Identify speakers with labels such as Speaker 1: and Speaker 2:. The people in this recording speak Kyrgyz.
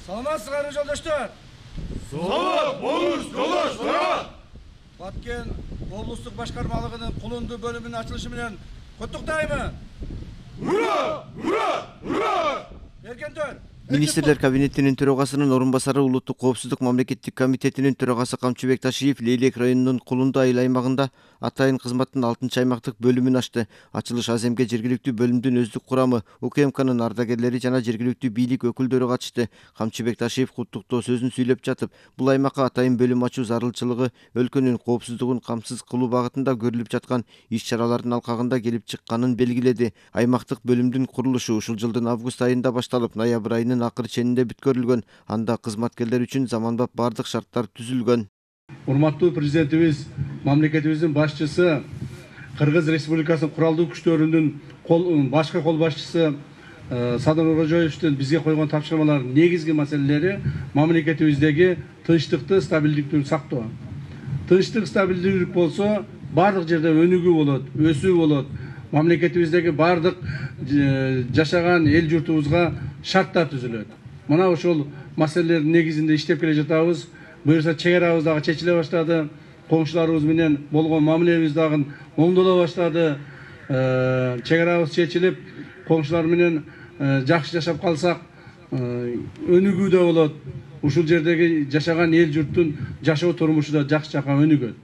Speaker 1: Саламатсыздар жолдоштор.
Speaker 2: Саламат болуңуз, жолдош, мархабат.
Speaker 1: Баткен облустук башкармалыгынын Кулунду бөлүмүнүн ачылышы менен куттуктайм.
Speaker 2: Ура! Ура! Ура!
Speaker 1: Эркентөр.
Speaker 3: Министрлер кабинетинин төрагасынын орун басары Улуттук коопсуздук мамлекеттик комитетинин төрагасы Камчыбек Ташиев Лейлек районунун Кулунду айыл аймагында атайын кызматтын 6-аймактык бөлүмүн ачты. Ачылыш аземге жергиликтүү бөлүмдүн өздүк курамы, УКМКнын ардагерлери жана жергиликтүү бийлик өкүлдөрү катышты. Камчыбек Ташиев куттуктоо сөзүн сүйлөп жатып, бул аймакка атайын бөлүм ачуу зарылчылыгы өлкөнүн коопсуздугун камсыз кылуу багытында көрүлүп жаткан иш-чаралардын алкагында келип чыкканын белгиледи. Аймактык бөлүмдүн курулушу ушул жылдын август айында башталып, ноябрь айынын акыр ченинде бүткөрүлгөн. Анда кызматкерлер үчүн заманбап бардык шарттар түзүлгөн.
Speaker 4: Урматтуу президентибиз, мамлекетибиздин башчысы, Кыргыз Республикасынын куралдуу күчтөрүнүн башкы кол башчысы Садыр Кожоевдин бизге койгон тапшырмаларынын негизги маселелери мамлекетибиздеги тынчтыкты, стабилдиктүү сактоо. Тынчтык, стабилдүүлүк болсо, бардык жерде өнүгүү болот, өсүү болот. Мамлекетибиздеги бардык жашаган эл журтубузга шарттар түзүлөт. Мына ошол маселелердин негизинде иштеп келе жатабыз. Буюрса чек арабыз дагы чечиле баштады. Коңшуларыбыз менен болгон мамилебиз дагы оңдоло баштады. Чек арабыз чечилип, коңшулар менен жакшы жашап калсак, өнүгүү да болот. Ушул жердеги жашаган эл журттун жашоо турмушу да жакшы жакка өнүгөт.